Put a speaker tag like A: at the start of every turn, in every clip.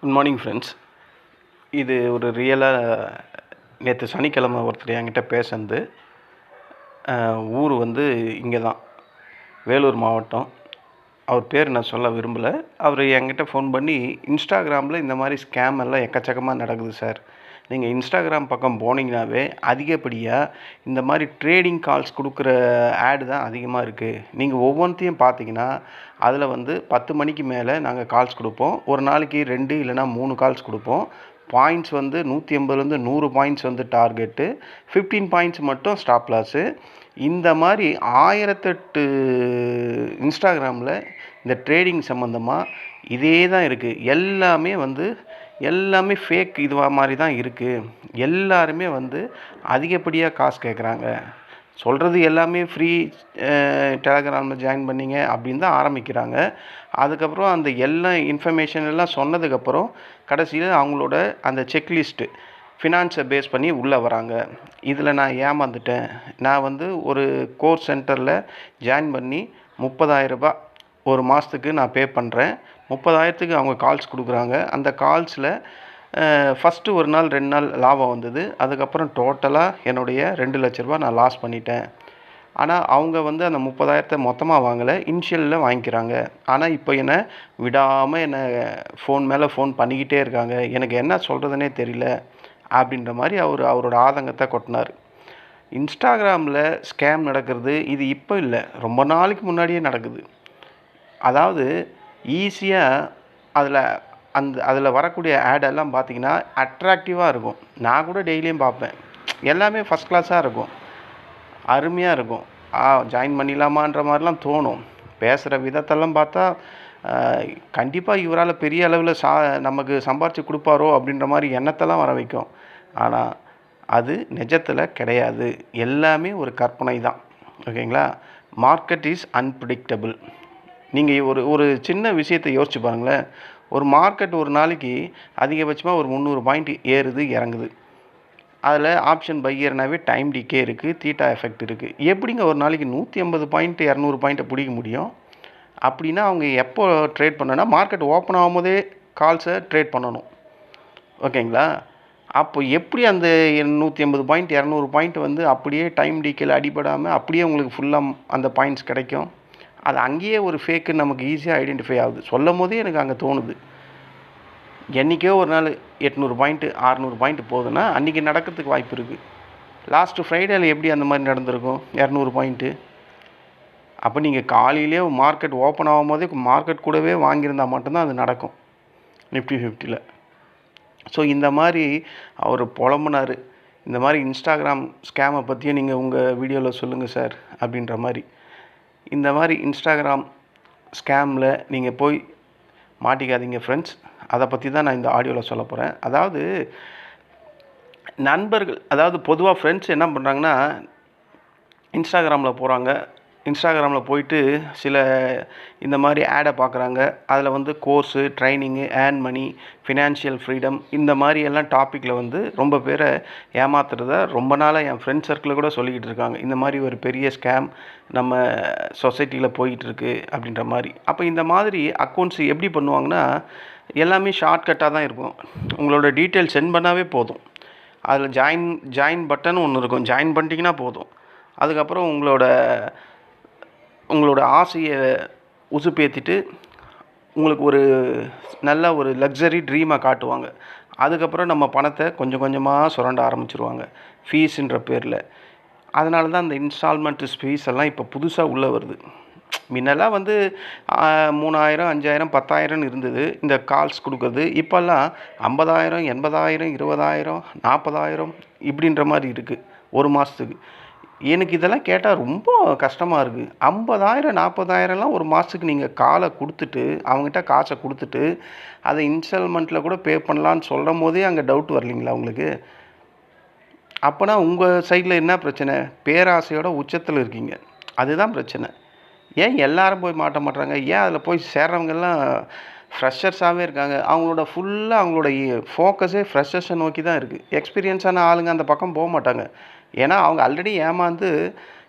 A: Good morning friends. இது ஒரு ரியலாக நேற்று சனிக்கிழமை ஒருத்தர் என்கிட்ட பேசுனது. ஊர் வந்து இங்கே தான், வேலூர் மாவட்டம். அவர் பேர் நான் சொல்ல விரும்பலை. அவர் என்கிட்ட ஃபோன் பண்ணி, இன்ஸ்டாகிராமில் இந்த மாதிரி ஸ்கேம் எல்லாம் எக்கச்சக்கமாக நடக்குது சார். நீங்கள் இன்ஸ்டாகிராம் பக்கம் போனீங்கன்னாவே அதிகப்படியாக இந்த மாதிரி ட்ரேடிங் கால்ஸ் கொடுக்குற ஆடு தான் அதிகமாக இருக்குது. நீங்கள் ஒவ்வொன்றையும் பார்த்தீங்கன்னா அதில் வந்து 10 மணிக்கு மேலே நாங்கள் கால்ஸ் கொடுப்போம். ஒரு நாளைக்கு 2 இல்லைனா 3 கால்ஸ் கொடுப்போம். பாயிண்ட்ஸ் வந்து 180லேருந்து 100 பாயிண்ட்ஸ் வந்து டார்கெட்டு, 15 பாயிண்ட்ஸ் மட்டும் ஸ்டாப் லாஸு. இந்த மாதிரி 1008 இன்ஸ்டாகிராமில் இந்த ட்ரேடிங் சம்மந்தமாக இதே தான் இருக்குது. எல்லாமே ஃபேக் இதுவாக மாதிரி தான் இருக்குது. எல்லாருமே வந்து அதிகப்படியாக காசு கேட்குறாங்க. சொல்கிறது எல்லாமே ஃப்ரீ, டெலகிராமில் ஜாயின் பண்ணிங்க அப்படின்னு தான் ஆரம்பிக்கிறாங்க. அதுக்கப்புறம் அந்த எல்லா இன்ஃபர்மேஷன் எல்லாம் சொன்னதுக்கப்புறம் கடைசியில் அவங்களோட அந்த செக்லிஸ்ட்டு ஃபினான்ஸை பேஸ் பண்ணி உள்ளே வராங்க. இதில் நான் ஏமாந்துட்டேன். நான் வந்து ஒரு கோர்ஸ் சென்டரில் ஜாயின் பண்ணி 30,000 ரூபாய் ஒரு மாதத்துக்கு நான் பே பண்ணுறேன். 30,000க்கு அவங்க கால்ஸ் கொடுக்குறாங்க. அந்த கால்ஸில் ஃபஸ்ட்டு ஒரு நாள் 2 நாள் லாபம் வந்தது. அதுக்கப்புறம் டோட்டலாக என்னுடைய 2 லட்ச ரூபா நான் லாஸ் பண்ணிட்டேன். ஆனால் அவங்க வந்து அந்த 30,000 மொத்தமாக வாங்கலை, இனிஷியலில் வாங்கிக்கிறாங்க. ஆனால் இப்போ என்னை விடாமல் என்னை ஃபோன் மேலே ஃபோன் பண்ணிக்கிட்டே இருக்காங்க. எனக்கு என்ன சொல்கிறதுனே தெரியல அப்படின்ற மாதிரி அவரோட ஆதங்கத்தை கொட்டினார். இன்ஸ்டாகிராமில் ஸ்கேம் நடக்கிறது இது இப்போ இல்லை, ரொம்ப நாளைக்கு முன்னாடியே நடக்குது. அதாவது ஈஸியாக அதில் வரக்கூடிய ஆடெல்லாம் பார்த்திங்கன்னா அட்ராக்டிவாக இருக்கும். நான் கூட டெய்லியும் பார்ப்பேன். எல்லாமே ஃபஸ்ட் கிளாஸாக இருக்கும், அருமையாக இருக்கும். ஜாயின் பண்ணிடலாமான்ற மாதிரிலாம் தோணும். பேசுகிற விதத்தெல்லாம் பார்த்தா கண்டிப்பாக இவரால் பெரிய அளவில் நமக்கு சம்பாரித்து கொடுப்பாரோ அப்படின்ற மாதிரி எண்ணத்தெல்லாம் வர வைக்கும். ஆனால் அது நிஜத்தில் கிடையாது. எல்லாமே ஒரு கற்பனை தான். ஓகேங்களா? Market is unpredictable. நீங்கள் ஒரு சின்ன விஷயத்தை யோசிச்சு பாருங்களேன். ஒரு மார்க்கெட் ஒரு நாளைக்கு அதிகபட்சமாக ஒரு 300 பாயிண்ட் ஏறுது இறங்குது. அதில் ஆப்ஷன் பையர்னாவே டைம் டிகே இருக்குது, தீட்டா எஃபெக்ட் இருக்குது. எப்படிங்க ஒரு நாளைக்கு 150 பாயிண்ட் 200 பாயிண்ட்டை பிடிக்க முடியும்? அப்படின்னா அவங்க எப்போ ட்ரேட் பண்ணனா, மார்க்கெட் ஓப்பன் ஆகும்போதே கால்ஸை ட்ரேட் பண்ணணும். ஓகேங்களா? அப்போ எப்படி அந்த 150 பாயிண்ட் 200 பாயிண்ட் வந்து அப்படியே டைம் டிகேல அடிபடாமல் அப்படியே உங்களுக்கு ஃபுல்லாக அந்த பாயிண்ட்ஸ் கிடைக்கும்? அது அங்கேயே ஒரு ஃபேக்குன்னு நமக்கு ஈஸியாக ஐடென்டிஃபை ஆகுது. சொல்லும் போதே எனக்கு அங்கே தோணுது, என்றைக்கோ ஒரு நாள் 800 பாயிண்ட்டு 600 பாயிண்ட் போகுதுன்னா அன்றைக்கி நடக்கிறதுக்கு வாய்ப்பு இருக்குது. லாஸ்ட்டு ஃப்ரைடேயில் எப்படி அந்த மாதிரி நடந்திருக்கும் 200 பாயிண்ட்டு? அப்போ நீங்கள் காலையிலே மார்க்கெட் ஓப்பன் ஆகும் போதே மார்க்கெட் கூடவே வாங்கியிருந்தால் மட்டும்தான் அது நடக்கும் நிஃப்டி 50ல். ஸோ இந்த மாதிரி அவர் புலம்புனார். இந்த மாதிரி இன்ஸ்டாகிராம் ஸ்கேமை பற்றியும் நீங்கள் உங்கள் வீடியோவில் சொல்லுங்கள் சார் அப்படின்ற மாதிரி. இந்த மாதிரி இன்ஸ்டாகிராம் ஸ்கேமில் நீங்கள் போய் மாட்டிக்காதீங்க ஃப்ரெண்ட்ஸ். அதை பற்றி தான் நான் இந்த ஆடியோவில் சொல்ல போகிறேன். அதாவது நண்பர்கள், அதாவது பொதுவாக ஃப்ரெண்ட்ஸ் என்ன பண்ணுறாங்கன்னா, இன்ஸ்டாகிராமில் போகிறாங்க. இன்ஸ்டாகிராமில் போயிட்டு சில இந்த மாதிரி ஆடை பார்க்குறாங்க. அதில் வந்து course, training, earn money, financial freedom இந்த மாதிரி எல்லாம் டாப்பிக்கில் வந்து ரொம்ப பேரை ஏமாத்துறத ரொம்ப நாளாக என் ஃப்ரெண்ட் சர்க்கிளில் கூட சொல்லிக்கிட்டு இருக்காங்க. இந்த மாதிரி ஒரு பெரிய ஸ்கேம் நம்ம சொசைட்டியில் போயிட்டுருக்கு அப்படின்ற மாதிரி. அப்போ இந்த மாதிரி அக்கௌண்ட்ஸ் எப்படி பண்ணுவாங்கன்னா, எல்லாமே ஷார்ட்கட்டாக தான் இருக்கும். உங்களோட டீட்டெயில் சென்ட் பண்ணாவே போதும். அதில் ஜாயின் பட்டன் ஒன்று இருக்கும். ஜாயின் பண்ணிட்டீங்கன்னா போதும். அதுக்கப்புறம் உங்களோட ஆசையை உசுப்பேற்றிட்டு உங்களுக்கு ஒரு நல்ல ஒரு லக்ஸரி ட்ரீமை காட்டுவாங்க. அதுக்கப்புறம் நம்ம பணத்தை கொஞ்சம் கொஞ்சமாக சுரண்ட ஆரம்பிச்சிருவாங்க ஃபீஸுன்ற பேரில். அதனால தான் அந்த இன்ஸ்டால்மெண்ட்டு ஃபீஸ் எல்லாம் இப்போ புதுசாக உள்ளே வருது. முன்னெல்லாம் வந்து 3,000 5,000 10,000 இருந்தது இந்த கால்ஸ் கொடுக்குறது. இப்போல்லாம் 50,000 80,000 20,000 40,000 இப்படின்ற மாதிரி இருக்குது ஒரு மாதத்துக்கு. எனக்கு இதெல்லாம் கேட்டால் ரொம்ப கஷ்டமாக இருக்குது. 50,000 40,000லாம் ஒரு மாதத்துக்கு நீங்கள் அவங்ககிட்ட காசை கொடுத்துட்டு அதை இன்ஸ்டால்மெண்ட்டில் கூட பே பண்ணலான்னு சொல்லும் போதே அங்கே டவுட் வரலைங்களா உங்களுக்கு? அப்போனா உங்கள் சைடில் என்ன பிரச்சனை? பேராசையோட உச்சத்தில் இருக்கீங்க, அதுதான் பிரச்சனை. ஏன் எல்லாரும் போய் மாட்ட மாட்டுறாங்க? ஏன் அதில் போய் சேர்றவங்கெல்லாம் ஃப்ரெஷர்ஸாகவே இருக்காங்க? அவங்களோட ஃபோக்கஸே ஃப்ரெஷர்ஸை நோக்கி தான் இருக்குது. எக்ஸ்பீரியன்ஸான ஆளுங்க அந்த பக்கம் போக மாட்டாங்க. ஏன்னா அவங்க ஆல்ரெடி ஏமாந்து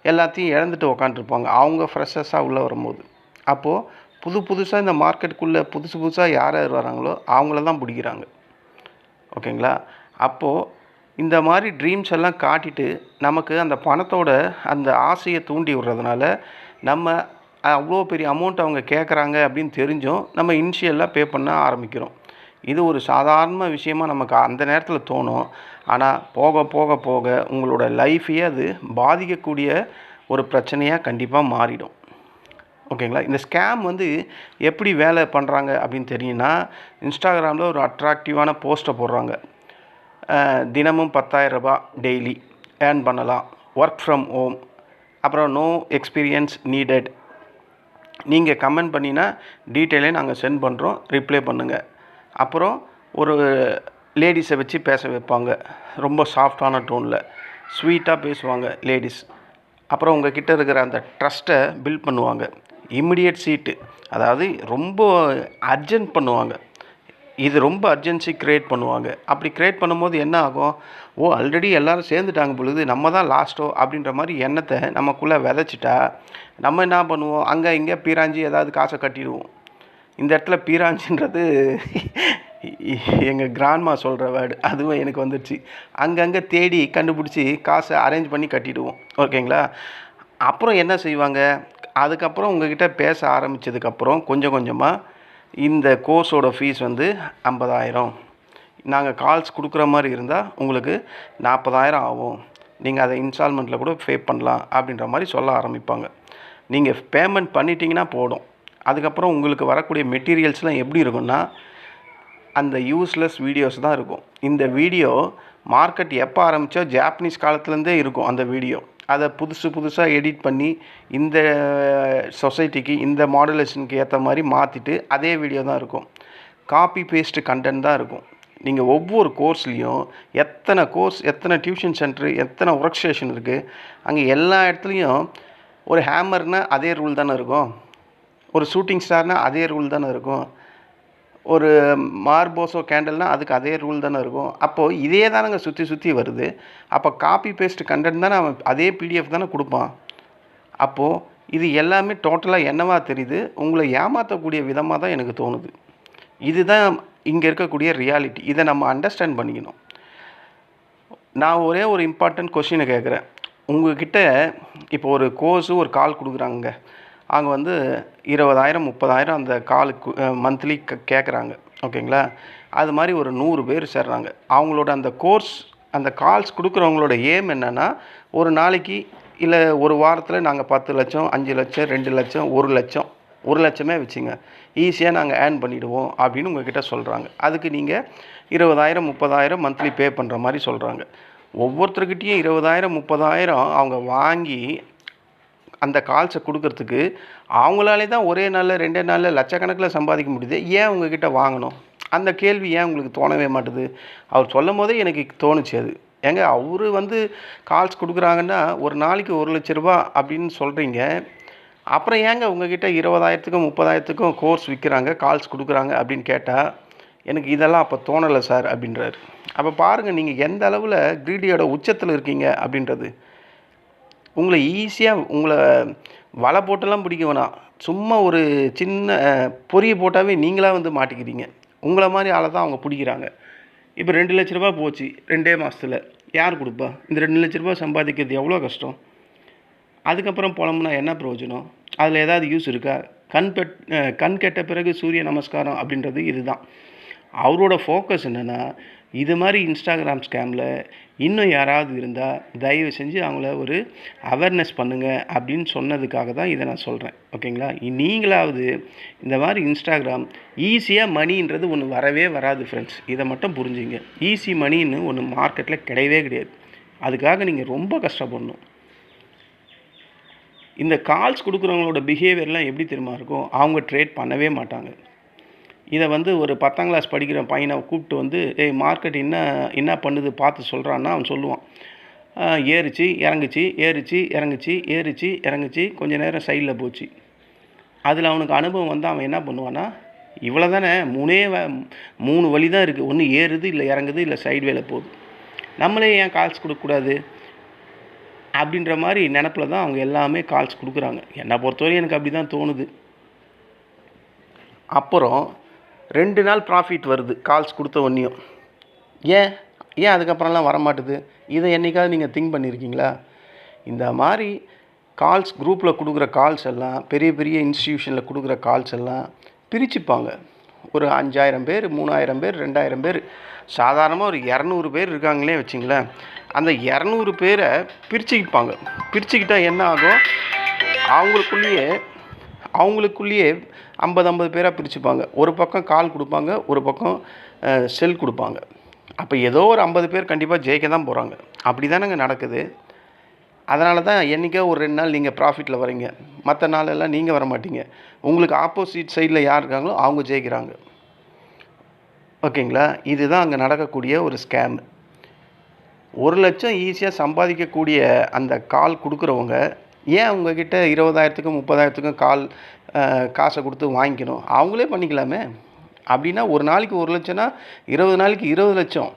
A: எல்லாத்தையும் இழந்துட்டு உக்காண்ட்ருப்பாங்க அவங்க ஃப்ரெஷர்ஸாக உள்ளே வரும்போது. அப்போது புதுசாக இந்த மார்க்கெட்டுக்குள்ளே புதுசாக யார் யார் வராங்களோ அவங்கள தான் பிடிக்கிறாங்க. ஓகேங்களா? அப்போது இந்த மாதிரி ட்ரீம்ஸ் எல்லாம் காட்டிட்டு நமக்கு அந்த பணத்தோட அந்த ஆசையை தூண்டி விடுறதுனால நம்ம அவ்வளோ பெரிய அமௌண்ட் அவங்க கேட்குறாங்க அப்படின்னு தெரிஞ்சும் நம்ம இனிஷியலாக பே பண்ண ஆரம்பிக்கிறோம். இது ஒரு சாதாரண விஷயமா நமக்கு அந்த நேரத்தில் தோணும். ஆனால் போக போக போக உங்களோட லைஃபையே அது பாதிக்கக்கூடிய ஒரு பிரச்சனையாக கண்டிப்பாக மாறிடும். ஓகேங்களா? இந்த ஸ்கேம் வந்து எப்படி வேலை பண்ணுறாங்க அப்படின்னு தெரியும்னா, இன்ஸ்டாகிராமில் ஒரு அட்ராக்டிவான போஸ்ட்டை போடுறாங்க. தினமும் 10,000 ரூபாய் டெய்லி ஏர்ன் பண்ணலாம், ஒர்க் ஃப்ரம் ஹோம், அப்புறம் நோ எக்ஸ்பீரியன்ஸ் நீடட். நீங்கள் கமெண்ட் பண்ணினா டீட்டெயிலே நாங்கள் சென்ட் பண்ணுறோம், ரிப்ளை பண்ணுங்கள். அப்புறம் ஒரு லேடிஸை வச்சு பேச வைப்பாங்க, ரொம்ப சாஃப்டான டோனில் ஸ்வீட்டாக பேசுவாங்க லேடிஸ். அப்புறம் உங்கள் கிட்டே இருக்கிற அந்த ட்ரஸ்ட்டை பில்ட் பண்ணுவாங்க. இமிடியேட் சீட்டு, அதாவது ரொம்ப அர்ஜென்ட் பண்ணுவாங்க. இது ரொம்ப அர்ஜென்சி க்ரியேட் பண்ணுவாங்க. அப்படி க்ரியேட் பண்ணும்போது என்ன ஆகும், ஆல்ரெடி எல்லோரும் சேர்ந்துட்டாங்க பொழுது நம்ம தான் லாஸ்ட்டோ அப்படின்ற மாதிரி எண்ணத்தை நமக்குள்ளே விதைச்சிட்டா நம்ம என்ன பண்ணுவோம், அங்கே இங்கே பீராஞ்சி ஏதாவது காசை கட்டிடுவோம். இந்த இடத்துல பீராஞ்சின்றது எங்கள் கிராண்ட்மா சொல்கிற வேர்டு, அதுவும் எனக்கு வந்துடுச்சு. அங்கங்கே தேடி கண்டுபிடிச்சி காசை அரேஞ்ச் பண்ணி கட்டிடுவோம். ஓகேங்களா? அப்புறம் என்ன செய்வாங்க, அதுக்கப்புறம் உங்கள்கிட்ட பேச ஆரம்பித்ததுக்கப்புறம் கொஞ்சம் கொஞ்சமாக இந்த கோர்ஸோட ஃபீஸ் வந்து 50,000, நாங்கள் கால்ஸ் கொடுக்குற மாதிரி இருந்தால் உங்களுக்கு 40,000 ஆகும், நீங்கள் அதை இன்ஸ்டால்மெண்ட்டில் கூட பே பண்ணலாம் அப்படின்ற மாதிரி சொல்ல ஆரம்பிப்பாங்க. நீங்கள் பேமெண்ட் பண்ணிட்டீங்கன்னா போதும். அதுக்கப்புறம் உங்களுக்கு வரக்கூடிய மெட்டீரியல்ஸ்லாம் எப்படி இருக்குன்னா, அந்த யூஸ்லெஸ் வீடியோஸ் தான் இருக்கும். இந்த வீடியோ மார்க்கெட் எப்போ ஆரம்பித்தோ ஜாப்பனீஸ் காலத்துலேருந்தே இருக்கும் அந்த வீடியோ. அதை புதுசாக எடிட் பண்ணி இந்த சொசைட்டிக்கு இந்த மாடுலேஷனுக்கு ஏற்ற மாதிரி மாற்றிட்டு அதே வீடியோ தான் இருக்கும். காப்பி பேஸ்ட்டு கண்டென்ட் தான் இருக்கும். நீங்கள் ஒவ்வொரு கோர்ஸ்லேயும் எத்தனை கோர்ஸ், எத்தனை டியூஷன் சென்டரு, எத்தனை ஒர்க் ஸ்டேஷன் இருக்குது, அங்கே எல்லா இடத்துலையும் ஒரு ஹேமர்னால் அதே ரூல் தானே இருக்கும், ஒரு ஷூட்டிங் ஸ்டார்னால் அதே ரூல் தானே இருக்கும், ஒரு மார்போசோ கேண்டல்னால் அதுக்கு அதே ரூல் தானே இருக்கும். அப்போது இதே தானங்க சுற்றி வருது. அப்போ காப்பி பேஸ்ட் கண்டென்ட் தானே அவன் அதே பிடிஎஃப் தானே கொடுப்பான். அப்போது இது எல்லாமே டோட்டலாக என்னவா தெரியுது, உங்களை ஏமாற்றக்கூடிய விதமாக தான் எனக்கு தோணுது. இதுதான் இங்கே இருக்கக்கூடிய ரியாலிட்டி. இதை நம்ம அண்டர்ஸ்டாண்ட் பண்ணிக்கணும். நான் ஒரே ஒரு இம்பார்ட்டண்ட் கொஸ்டினை கேட்குறேன். உங்கள்கிட்ட இப்போ ஒரு கோர்ஸு ஒரு கால் கொடுக்குறாங்க, அவங்க வந்து 20,000 30,000 அந்த காலுக்கு மந்த்லி கேட்குறாங்க. ஓகேங்களா? அது மாதிரி ஒரு 100 பேர் சேர்றாங்க. அவங்களோட அந்த கோர்ஸ், அந்த கால்ஸ் கொடுக்குறவங்களோட ஏம் என்னென்னா, ஒரு நாளைக்கு இல்லை ஒரு வாரத்தில் நாங்கள் 10 லட்சம் 5 லட்சம் 2 லட்சம் 1 லட்சம் 1 லட்சமே வச்சுங்க, ஈஸியாக நாங்கள் ஏர்ன் பண்ணிவிடுவோம் அப்படின்னு உங்கள்கிட்ட சொல்கிறாங்க. அதுக்கு நீங்கள் 20,000 30,000 மந்த்லி பே பண்ணுற மாதிரி சொல்கிறாங்க. ஒவ்வொருத்தருக்கிட்டையும் 20,000 30,000 அவங்க வாங்கி அந்த கால்ஸை கொடுக்கறதுக்கு அவங்களாலே தான் ஒரே நாளில் 2 நாளில் லட்சக்கணக்கில் சம்பாதிக்க முடியுது. ஏன் உங்ககிட்ட வாங்கணும்? அந்த கேள்வி ஏன் உங்களுக்கு தோணவே மாட்டுது? அவர் சொல்லும் போதே எனக்கு தோணுச்சு அது. ஏங்க, அவர் வந்து கால்ஸ் கொடுக்குறாங்கன்னா ஒரு நாளைக்கு 1 லட்ச ரூபா அப்படின்னு சொல்கிறீங்க, அப்புறம் ஏங்க உங்ககிட்ட 20,000க்கும் 30,000க்கும் கோர்ஸ் விற்கிறாங்க, கால்ஸ் கொடுக்குறாங்க அப்படின்னு கேட்டால், எனக்கு இதெல்லாம் அப்போ தோணலை சார் அப்படின்றாரு. அப்போ பாருங்கள், நீங்கள் எந்த அளவில் கிரீடியோட உச்சத்தில் இருக்கீங்க அப்படின்றது. உங்களை ஈஸியாக உங்களை வலை போட்டெல்லாம் பிடிக்க வேணாம், சும்மா ஒரு சின்ன பொறியை போட்டாவே நீங்களாக வந்து மாட்டிக்கிறீங்க. உங்களை மாதிரி ஆளை தான் அவங்க பிடிக்கிறாங்க. இப்போ 2 லட்ச ரூபா போச்சு 2 மாதத்தில், யார் கொடுப்பா? இந்த 2 லட்ச ரூபா சம்பாதிக்கிறது எவ்வளோ கஷ்டம். அதுக்கப்புறம் புலம்புனா என்ன பிரயோஜனம்? அதில் ஏதாவது யூஸ் இருக்கா? கண் கெட்ட பிறகு சூரிய நமஸ்காரம் அப்படின்றது இதுதான். அவரோட ஃபோக்கஸ் என்னென்னா, இது மாதிரி இன்ஸ்டாகிராம் ஸ்கேமில் இன்னும் யாராவது இருந்தால் தயவு செஞ்சு அவங்கள ஒரு அவேர்னஸ் பண்ணுங்கள் அப்படின்னு சொன்னதுக்காக தான் இதை நான் சொல்கிறேன். ஓகேங்களா? நீங்களாவது இந்த மாதிரி இன்ஸ்டாகிராம் ஈஸியாக மணின்றது ஒன்று வரவே வராது ஃப்ரெண்ட்ஸ். இதை மட்டும் புரிஞ்சுங்க. ஈஸி மணின்னு ஒன்று மார்க்கெட்டில் கிடையவே கிடையாது. அதுக்காக நீங்கள் ரொம்ப கஷ்டப்படணும். இந்த கால்ஸ் கொடுக்குறவங்களோட பிஹேவியர்லாம் எப்படி தெரியுமா இருக்கும்? அவங்க ட்ரேட் பண்ணவே மாட்டாங்க. இதை வந்து ஒரு 10ஆம் கிளாஸ் படிக்கிற பையனை கூப்பிட்டு வந்து, மார்க்கெட் என்ன பண்ணுது பார்த்து சொல்கிறான்னா அவன் சொல்லுவான், ஏறிச்சு இறங்குச்சு ஏறிச்சு இறங்குச்சு ஏறிச்சு இறங்குச்சு கொஞ்சம் நேரம் சைடில் போச்சு. அதில் அவனுக்கு அனுபவம் வந்து அவன் என்ன பண்ணுவான்னா, இவ்வளோ தானே, 3 வழி தான் இருக்குது, ஒன்று ஏறுது இல்லை இறங்குது இல்லை சைடு வேலை போகுது, நம்மளே ஏன் கால்ஸ் கொடுக்கக்கூடாது அப்படின்ற மாதிரி நினப்பில் தான் அவங்க எல்லாமே கால்ஸ் கொடுக்குறாங்க. என்னை பொறுத்தவரையும் எனக்கு அப்படி தான் தோணுது. அப்புறம் 2 நாள் ப்ராஃபிட் வருது கால்ஸ் கொடுத்த உடனேயும். ஏன் ஏன் அதுக்கப்புறம்லாம் வரமாட்டுது? இதை என்னைக்காவது நீங்கள் திங்க் பண்ணியிருக்கீங்களா? இந்த மாதிரி கால்ஸ் குரூப்பில் கொடுக்குற கால்ஸ் எல்லாம், பெரிய பெரிய இன்ஸ்டிடியூஷனில் கொடுக்குற கால்ஸ் எல்லாம் பிரிச்சுப்பாங்க. ஒரு 5000 பேர், 3000 பேர், 2000 பேர், சாதாரணமாக ஒரு 200 பேர் இருக்காங்களே வச்சுங்களேன். அந்த 200 பேரை பிரிச்சுக்கிட்டால் என்ன ஆகும்? அவங்களுக்குள்ளேயே 50 பேராக பிரிச்சுப்பாங்க. ஒரு பக்கம் கால் கொடுப்பாங்க, ஒரு பக்கம் செல் கொடுப்பாங்க. அப்போ ஏதோ ஒரு 50 பேர் கண்டிப்பாக ஜெயிக்க தான் போகிறாங்க. அப்படி தானேங்க நடக்குது. அதனால தான் என்றைக்கோ ஒரு 2 நாள் நீங்கள் ப்ராஃபிட்டில் வரீங்க, மற்ற நாளெல்லாம் நீங்கள் வர மாட்டீங்க. உங்களுக்கு ஆப்போசிட் சைடில் யார் இருக்காங்களோ அவங்க ஜெயிக்கிறாங்க. ஓகேங்களா? இதுதான் அங்கே நடக்கக்கூடிய ஒரு ஸ்கேம். 1 லட்சம் ஈஸியாக சம்பாதிக்கக்கூடிய அந்த கால் கொடுக்குறவங்க ஏன் உங்ககிட்ட 20,000க்கும் 30,000க்கும் காசை கொடுத்து வாங்கிக்கணும்? அவங்களே பண்ணிக்கலாமே. அப்படின்னா ஒரு நாளைக்கு 1 லட்சம்னா 20 நாளைக்கு 20 லட்சம்.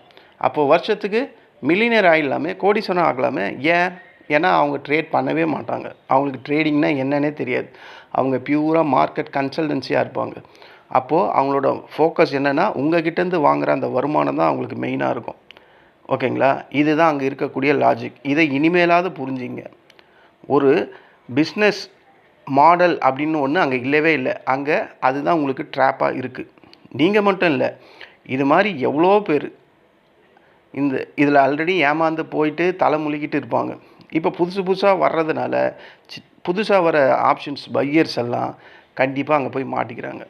A: அப்போது வருஷத்துக்கு மில்லியனர் ஆகிடலாமே, கோடீஸ்வரன் ஆகலாமே. ஏன்னா அவங்க ட்ரேட் பண்ணவே மாட்டாங்க. அவங்களுக்கு ட்ரேடிங்னா என்னன்னே தெரியாது. அவங்க பியூராக மார்க்கெட் கன்சல்டன்சியாக இருப்பாங்க. அப்போது அவங்களோட ஃபோக்கஸ் என்னென்னா உங்ககிட்டேருந்து வாங்குகிற அந்த வருமானம் தான் அவங்களுக்கு மெயினாக இருக்கும். ஓகேங்களா? இதுதான் அங்கே இருக்கக்கூடிய லாஜிக். இதை இனிமேலாவது புரிஞ்சிங்க. ஒரு பிஸ்னஸ் மாடல் அப்படின்னு ஒன்று அங்கே இல்லவே இல்லை. அங்கே அதுதான் உங்களுக்கு ட்ராப்பாக இருக்குது. நீங்கள் மட்டும் இல்லை, இது மாதிரி எவ்வளோ பேர் இதில் ஆல்ரெடி ஏமாந்து போயிட்டு தலை முழுகிட்டு இருப்பாங்க. இப்போ புதுசாக வர்றதுனால புதுசாக வர ஆப்ஷன்ஸ் பையர்ஸ் எல்லாம் கண்டிப்பாக அங்கே போய் மாட்டிக்கிறாங்க.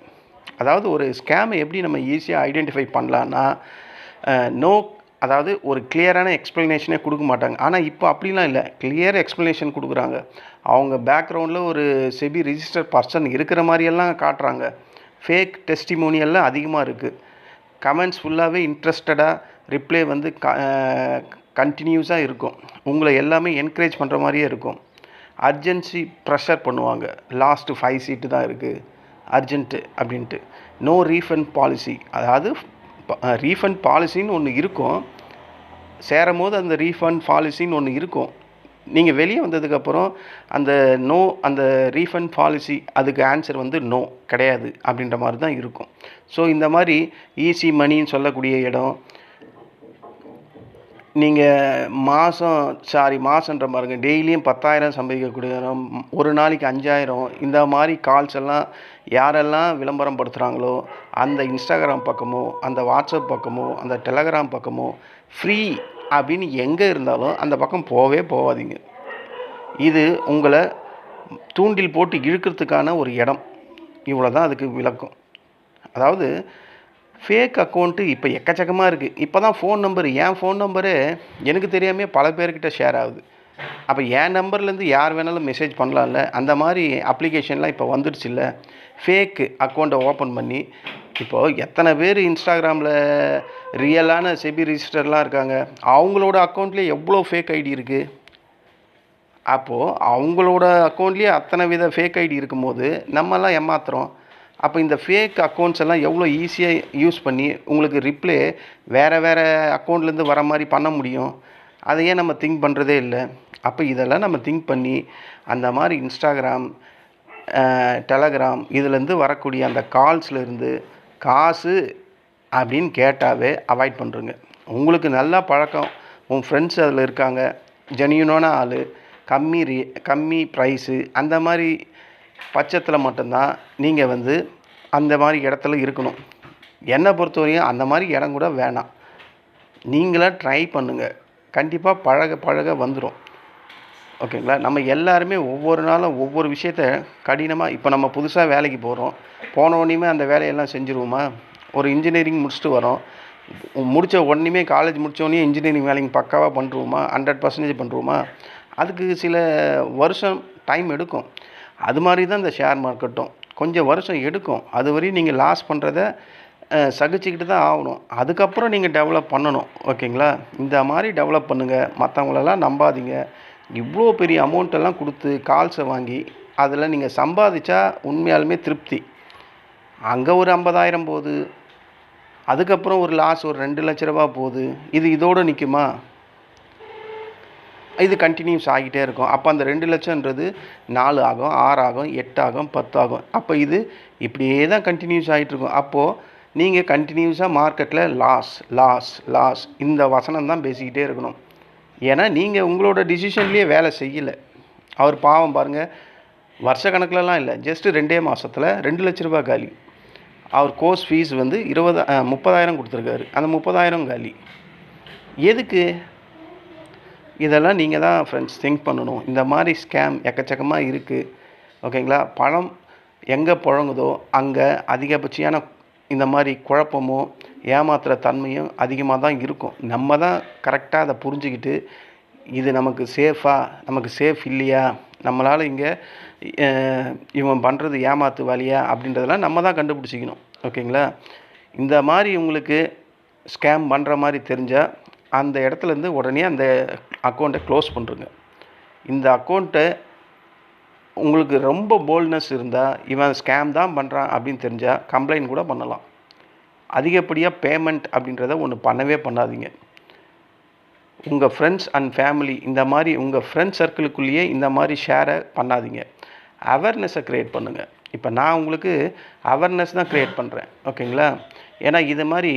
A: அதாவது ஒரு ஸ்கேமை எப்படி நம்ம ஈஸியாக ஐடென்டிஃபை பண்ணலான்னா, அதாவது ஒரு கிளியரான எக்ஸ்ப்ளனேஷனே கொடுக்க மாட்டாங்க. ஆனால் இப்போ அப்படிலாம் இல்லை, கிளியர் எக்ஸ்ப்ளனேஷன் கொடுக்குறாங்க. அவங்க பேக்ரவுண்டில் ஒரு செபி ரிஜிஸ்டர் பர்சன் இருக்கிற மாதிரியெல்லாம் காட்டுறாங்க. ஃபேக் டெஸ்டிமோனியெல்லாம் அதிகமாக இருக்குது. கமெண்ட்ஸ் ஃபுல்லாகவே இன்ட்ரெஸ்டடாக ரிப்ளை வந்து கண்டினியூஸாக இருக்கும். உங்களை எல்லாமே என்கரேஜ் பண்ணுற மாதிரியே இருக்கும். அர்ஜென்சி ப்ரெஷர் பண்ணுவாங்க. லாஸ்ட்டு 5 சீட்டு தான் இருக்குது, அர்ஜென்ட்டு அப்படின்ட்டு. நோ ரீஃபண்ட் பாலிசி, அதாவது ரீஃபண்ட் பாலிசின்னு ஒன்று இருக்கும். சேரும் போது அந்த ரீஃபண்ட் பாலிசின்னு ஒன்று இருக்கும். நீங்கள் வெளியே வந்ததுக்கப்புறம் அந்த ரீஃபண்ட் பாலிசி அதுக்கு ஆன்சர் வந்து நோ, கிடையாது அப்படின்ற மாதிரி தான் இருக்கும். ஸோ இந்த மாதிரி ஈஸி மணின்னு சொல்லக்கூடிய இடம், நீங்கள் மாதன்ற பாருங்க, டெய்லியும் 10,000 சம்பாதிக்கக்கூடிய இடம், ஒரு நாளைக்கு 5,000, இந்த மாதிரி கால்ஸ் எல்லாம் யாரெல்லாம் விளம்பரம் படுத்துகிறாங்களோ அந்த இன்ஸ்டாகிராம் பக்கமோ, அந்த வாட்ஸ்அப் பக்கமோ, அந்த டெலகிராம் பக்கமோ ஃப்ரீ அப்படின்னு எங்கே இருந்தாலும் அந்த பக்கம் போகாதீங்க. இது உங்களை தூண்டில் போட்டு இழுக்கிறதுக்கான ஒரு இடம். இவ்வளோ தான் அதுக்கு விளக்கம். அதாவது ஃபேக் அக்கௌண்ட்டு இப்போ எக்கச்சக்கமாக இருக்குது. இப்போ தான் என் ஃபோன் நம்பரு எனக்கு தெரியாமல் பல பேர்கிட்ட ஷேர் ஆகுது. அப்போ என் நம்பர்லேருந்து யார் வேணாலும் மெசேஜ் பண்ணலாம்ல. அந்த மாதிரி அப்ளிகேஷன்லாம் இப்போ வந்துடுச்சு இல்லை. ஃபேக்கு அக்கௌண்ட்டை ஓப்பன் பண்ணி இப்போது எத்தனை பேர் இன்ஸ்டாகிராமில் ரியலான செபி ரிஜிஸ்டர்லாம் இருக்காங்க, அவங்களோட அக்கௌண்ட்லேயே எவ்வளோ ஃபேக் ஐடி இருக்குது. அப்போது அவங்களோட அக்கௌண்ட்லேயே அத்தனை வித ஃபேக் ஐடி இருக்கும்போது நம்மலாம் ஏமாத்துறோம். அப்போ இந்த ஃபேக் அக்கௌண்ட்ஸ் எல்லாம் எவ்வளோ ஈஸியாக யூஸ் பண்ணி உங்களுக்கு ரிப்ளே வேறு அக்கௌண்ட்லேருந்து வர மாதிரி பண்ண முடியும். அதையே நம்ம திங்க் பண்ணுறதே இல்லை. அப்போ இதெல்லாம் நம்ம திங்க் பண்ணி அந்த மாதிரி இன்ஸ்டாகிராம், டெலகிராம் இதுலேருந்து வரக்கூடிய அந்த கால்ஸ்லேருந்து காசு அப்படின்னு கேட்டாவே அவாய்ட் பண்ணுறங்க. உங்களுக்கு நல்லா பழக்கம், உன் ஃப்ரெண்ட்ஸ் அதில் இருக்காங்க, ஜெனியூனான ஆள், கம்மி ப்ரைஸு, அந்த மாதிரி பட்சத்தில் மட்டும்தான் நீங்கள் வந்து அந்த மாதிரி இடத்துல இருக்கணும். என்னை பொறுத்தவரையும் அந்த மாதிரி இடம் கூட வேணாம். நீங்களாக ட்ரை பண்ணுங்கள், கண்டிப்பாக பழக வந்துடும். ஓகேங்களா? நம்ம எல்லாருமே ஒவ்வொரு நாளும் ஒவ்வொரு விஷயத்த கடினமாக, இப்போ நம்ம புதுசாக வேலைக்கு போன உடனேயுமே அந்த வேலையெல்லாம் செஞ்சுருவோமா? ஒரு இன்ஜினியரிங் முடிச்சுட்டு வரோம், முடித்த உடனேயுமே காலேஜ் முடித்த உடனே இன்ஜினியரிங் வேலைக்கு பக்காவாக பண்ணுருவோமா? 100% பண்ணுருவோமா? அதுக்கு சில வருஷம் டைம் எடுக்கும். அது மாதிரி தான் இந்த ஷேர் மார்க்கெட்டும் கொஞ்சம் வருஷம் எடுக்கும். அது வரையும் நீங்கள் லாஸ் பண்ணுறத சகிச்சுக்கிட்டு தான் ஆகணும். அதுக்கப்புறம் நீங்கள் டெவலப் பண்ணணும். ஓகேங்களா? இந்த மாதிரி டெவலப் பண்ணுங்கள். மற்றவங்களெல்லாம் நம்பாதீங்க. இவ்வளோ பெரிய அமௌண்ட்டெல்லாம் கொடுத்து கால்ஸை வாங்கி அதில் நீங்கள் சம்பாதிச்சா உண்மையாலுமே திருப்தி. அங்கே ஒரு 50,000 போகுது, அதுக்கப்புறம் ஒரு லாஸ் ஒரு 2 லட்ச ரூபா போகுது. இதோடு நிற்குமா? இது கண்டினியூஸ் ஆகிட்டே இருக்கும். அப்போ அந்த 2,00,000ன்றது 4 ஆகும், 6 ஆகும், 8 ஆகும், 10 ஆகும். அப்போ இது இப்படியே தான் கண்டினியூஸ் ஆகிட்டுருக்கும். அப்போது நீங்கள் கண்டினியூஸாக மார்க்கெட்டில் லாஸ் லாஸ் லாஸ் இந்த வசனம் தான் பேசிக்கிட்டே இருக்கணும். ஏன்னா நீங்கள் உங்களோட டிசிஷன்லேயே வேலை செய்யலை. அவர் பாவம் பாருங்கள், வருஷ கணக்கிலலாம் இல்லை, ஜஸ்ட்டு 2 மாதத்தில் 2 லட்ச ரூபா காலி. அவர் கோர்ஸ் ஃபீஸ் வந்து 30,000 கொடுத்துருக்காரு. அந்த 30,000 காலி. எதுக்கு? இதெல்லாம் நீங்கள் தான் ஃப்ரெண்ட்ஸ் திங்க் பண்ணணும். இந்த மாதிரி ஸ்கேம் எக்கச்சக்கமாக இருக்குது. ஓகேங்களா? பணம் எங்கே புழங்குதோ அங்கே அதிகபட்சியான இந்த மாதிரி குழப்பமோ ஏமாத்துகிற தன்மையும் அதிகமாக தான் இருக்கும். நம்ம தான் கரெக்டாக அதை புரிஞ்சுக்கிட்டு இது நமக்கு சேஃபா, நமக்கு சேஃப் இல்லையா, நம்மளால் இங்கே இவன் பண்ணுறது ஏமாத்து வேலையா அப்படின்றதெல்லாம் நம்ம தான் கண்டுபிடிச்சிக்கணும். ஓகேங்களா? இந்த மாதிரி உங்களுக்கு ஸ்கேம் பண்ணுற மாதிரி தெரிஞ்சால் அந்த இடத்துலேருந்து உடனே அந்த அக்கௌண்ட்டை க்ளோஸ் பண்ணுறங்க. இந்த அக்கௌண்ட்டை உங்களுக்கு ரொம்ப போல்ட்னஸ் இருந்தால் இவன் ஸ்கேம் தான் பண்ணுறான் அப்படின்னு தெரிஞ்சால் கம்ப்ளைண்ட் கூட பண்ணலாம். அதிகப்படியாக பேமெண்ட் அப்படின்றத ஒன்று பண்ணவே பண்ணாதீங்க. உங்கள் ஃப்ரெண்ட்ஸ் அண்ட் ஃபேமிலி இந்த மாதிரி உங்கள் ஃப்ரெண்ட்ஸ் சர்க்கிளுக்குள்ளேயே இந்த மாதிரி ஷேரை பண்ணாதீங்க. அவேர்னஸை க்ரியேட் பண்ணுங்கள். இப்போ நான் உங்களுக்கு அவேர்னஸ் தான் க்ரியேட் பண்ணுறேன். ஓகேங்களா? ஏன்னா இது மாதிரி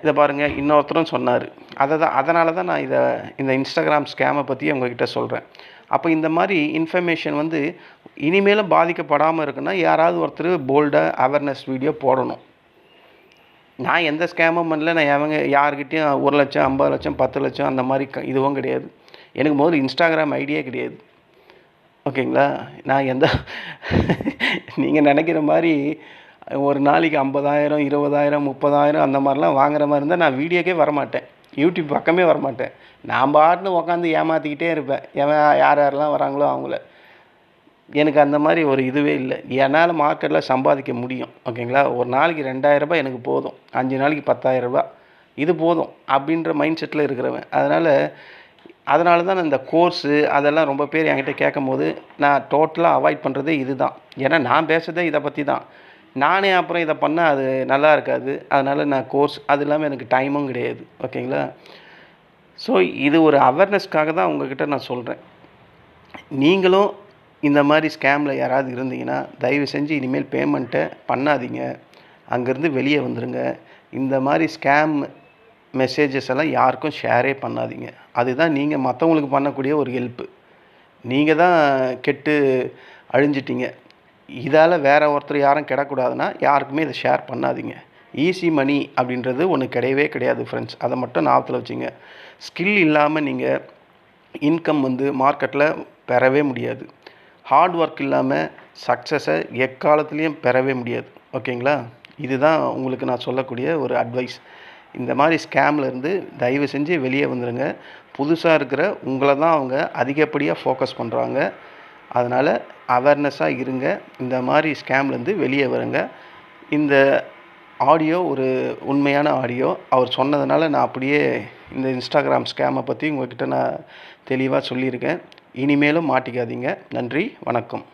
A: இதை பாருங்கள், இன்னொருத்தரும் சொன்னார். அதனால தான் நான் இந்த இன்ஸ்டாகிராம் ஸ்கேமை பற்றி உங்ககிட்ட சொல்கிறேன். அப்போ இந்த மாதிரி இன்ஃபர்மேஷன் வந்து இனிமேலும் பாதிக்கப்படாமல் இருக்குன்னா யாராவது ஒருத்தர் போல்டாக அவேர்னஸ் வீடியோ போடணும். நான் எந்த ஸ்கேமும் பண்ணல. நான் யார்கிட்டையும் 1 லட்சம், 50 லட்சம், 10 லட்சம் அந்த மாதிரி இதுவும் கிடையாது. எனக்கு முதல்ல இன்ஸ்டாகிராம் ஐடியே கிடையாது. ஓகேங்களா? நான் நீங்கள் நினைக்கிற மாதிரி ஒரு நாளைக்கு 50,000, 20,000, 30,000 அந்த மாதிரிலாம் வாங்குற மாதிரி இருந்தால் நான் வீடியோக்கே வரமாட்டேன். யூடியூப் பக்கமே வரமாட்டேன். நான் பாட்டுன்னு உட்காந்து ஏமாற்றிக்கிட்டே இருப்பேன். யாரெல்லாம் வராங்களோ அவங்கள. எனக்கு அந்த மாதிரி ஒரு இதுவே இல்லை. என்னால் மார்க்கெட்டில் சம்பாதிக்க முடியும். ஓகேங்களா? ஒரு நாளைக்கு 2,000 ரூபாய் எனக்கு போதும். 5 நாளைக்கு 10,000 ரூபாய் இது போதும் அப்படின்ற மைண்ட் செட்டில் இருக்கிறவன். அதனால தான் நான் இந்த கோர்ஸு அதெல்லாம் ரொம்ப பேர் என்கிட்ட கேட்கும்போது நான் டோட்டலாக அவாய்ட் பண்ணுறதே இது தான். ஏன்னா நான் பேசுகிறதே இதை பற்றி தான். நானே அப்புறம் இதை பண்ணால் அது நல்லா இருக்காது. அதனால் நான் கோர்ஸ் அது இல்லாமல் எனக்கு டைமும் கிடையாது. ஓகேங்களா? ஸோ இது ஒரு அவேர்னஸ்க்காக தான் உங்கள்கிட்ட நான் சொல்கிறேன். நீங்களும் இந்த மாதிரி ஸ்கேமில் யாராவது இருந்தீங்கன்னா தயவு செஞ்சு இனிமேல் பேமெண்ட்டை பண்ணாதீங்க. அங்கேருந்து வெளியே வந்துடுங்க. இந்த மாதிரி ஸ்கேம் மெசேஜஸ் எல்லாம் யாருக்கும் ஷேரே பண்ணாதீங்க. அதுதான் நீங்கள் மற்றவங்களுக்கு பண்ணக்கூடிய ஒரு ஹெல்ப்பு. நீங்கள் தான் கெட்டு அழிஞ்சிட்டிங்க. இதால் வேறு ஒருத்தர் யாரும் கெடக்கூடாதுன்னா யாருக்குமே இதை ஷேர் பண்ணாதீங்க. ஈஸி மணி அப்படின்றது ஒன்று கிடையவே கிடையாது ஃப்ரெண்ட்ஸ். அதை மட்டும் ஞாபகத்தில் வச்சுங்க. ஸ்கில் இல்லாமல் நீங்கள் இன்கம் வந்து மார்க்கெட்டில் பெறவே முடியாது. ஹார்ட் ஒர்க் இல்லாமல் சக்ஸஸை எக்காலத்துலேயும் பெறவே முடியாது. ஓகேங்களா? இதுதான் உங்களுக்கு நான் சொல்லக்கூடிய ஒரு அட்வைஸ். இந்த மாதிரி ஸ்கேம்லேருந்து தயவு செஞ்சு வெளியே வந்துடுங்க. புதுசாக இருக்கிற உங்களை தான் அவங்க அதிகப்படியாக ஃபோக்கஸ் பண்ணுறாங்க. அதனால் அவேர்னஸாக இருங்க. இந்த மாதிரி ஸ்கேம்லேருந்து வெளியே வருங்க. இந்த ஆடியோ ஒரு உண்மையான ஆடியோ. அவர் சொன்னதுனால நான் அப்படியே இந்த இன்ஸ்டாகிராம் ஸ்கேமை பற்றி உங்கள்கிட்ட நான் தெளிவாக சொல்லியிருக்கேன். இனிமேலும் மாட்டிக்காதீங்க. நன்றி, வணக்கம்.